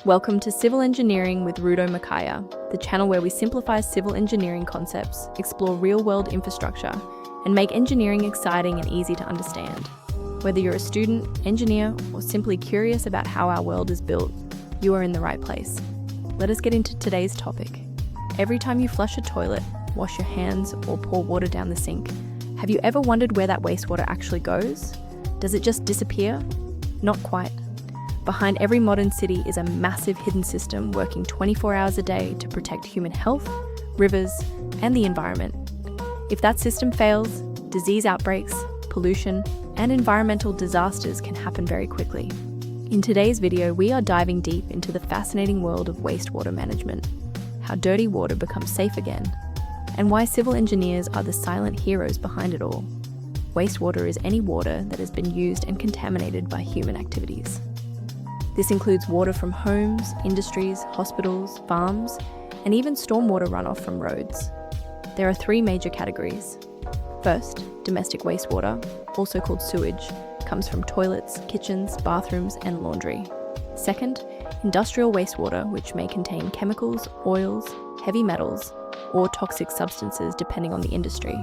Welcome to Civil Engineering with Rudo Makaya, the channel where we simplify civil engineering concepts, explore real-world infrastructure, and make engineering exciting and easy to understand. Whether you're a student, engineer, or simply curious about how our world is built, you are in the right place. Let us get into today's topic. Every time you flush a toilet, wash your hands, or pour water down the sink, have you ever wondered where that wastewater actually goes? Does it just disappear? Not quite. Behind every modern city is a massive hidden system working 24 hours a day to protect human health, rivers, and the environment. If that system fails, disease outbreaks, pollution, and environmental disasters can happen very quickly. In today's video, we are diving deep into the fascinating world of wastewater management, how dirty water becomes safe again, and why civil engineers are the silent heroes behind it all. Wastewater is any water that has been used and contaminated by human activities. This includes water from homes, industries, hospitals, farms, and even stormwater runoff from roads. There are three major categories. First, domestic wastewater, also called sewage, comes from toilets, kitchens, bathrooms, and laundry. Second, industrial wastewater, which may contain chemicals, oils, heavy metals, or toxic substances depending on the industry.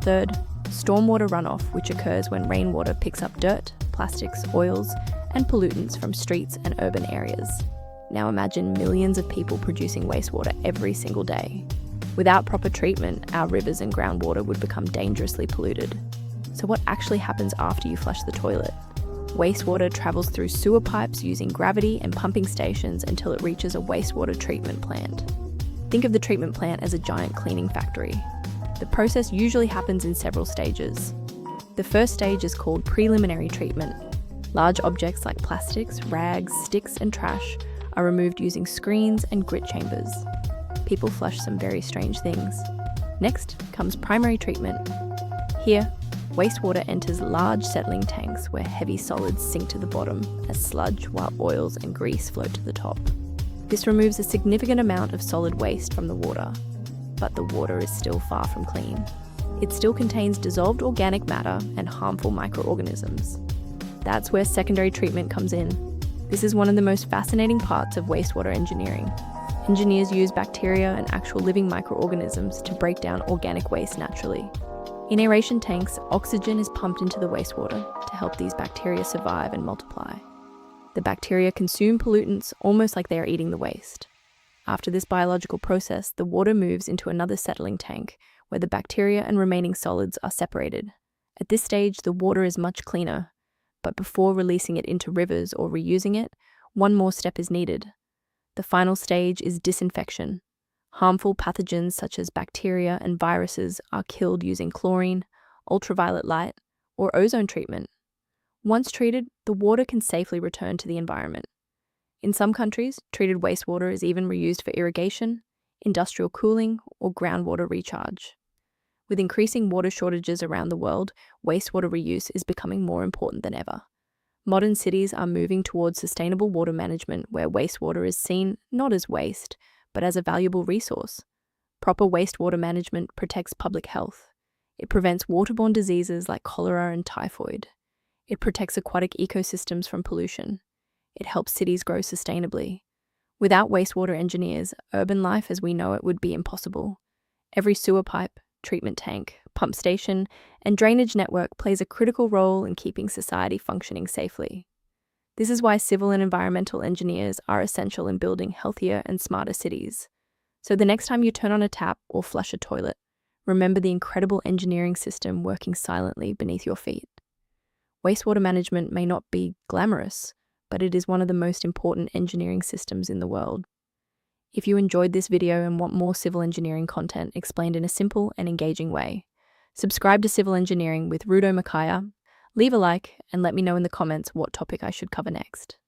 Third, stormwater runoff, which occurs when rainwater picks up dirt, plastics, oils, and pollutants from streets and urban areas. Now imagine millions of people producing wastewater every single day. Without proper treatment, our rivers and groundwater would become dangerously polluted. So what actually happens after you flush the toilet? Wastewater travels through sewer pipes using gravity and pumping stations until it reaches a wastewater treatment plant. Think of the treatment plant as a giant cleaning factory. The process usually happens in several stages. The first stage is called preliminary treatment. Large objects like plastics, rags, sticks, and trash are removed using screens and grit chambers. People flush some very strange things. Next comes primary treatment. Here, wastewater enters large settling tanks where heavy solids sink to the bottom as sludge while oils and grease float to the top. This removes a significant amount of solid waste from the water, but the water is still far from clean. It still contains dissolved organic matter and harmful microorganisms. That's where secondary treatment comes in. This is one of the most fascinating parts of wastewater engineering. Engineers use bacteria and actual living microorganisms to break down organic waste naturally. In aeration tanks, oxygen is pumped into the wastewater to help these bacteria survive and multiply. The bacteria consume pollutants almost like they are eating the waste. After this biological process, the water moves into another settling tank where the bacteria and remaining solids are separated. At this stage, the water is much cleaner, but before releasing it into rivers or reusing it, one more step is needed. The final stage is disinfection. Harmful pathogens such as bacteria and viruses are killed using chlorine, ultraviolet light, or ozone treatment. Once treated, the water can safely return to the environment. In some countries, treated wastewater is even reused for irrigation, industrial cooling, or groundwater recharge. With increasing water shortages around the world, wastewater reuse is becoming more important than ever. Modern cities are moving towards sustainable water management where wastewater is seen not as waste, but as a valuable resource. Proper wastewater management protects public health. It prevents waterborne diseases like cholera and typhoid. It protects aquatic ecosystems from pollution. It helps cities grow sustainably. Without wastewater engineers, urban life as we know it would be impossible. Every sewer pipe, treatment tank, pump station, and drainage network plays a critical role in keeping society functioning safely. This is why civil and environmental engineers are essential in building healthier and smarter cities. So the next time you turn on a tap or flush a toilet, remember the incredible engineering system working silently beneath your feet. Wastewater management may not be glamorous, but it is one of the most important engineering systems in the world. If you enjoyed this video and want more civil engineering content explained in a simple and engaging way, subscribe to Civil Engineering with Rudo Makaya, leave a like, and let me know in the comments what topic I should cover next.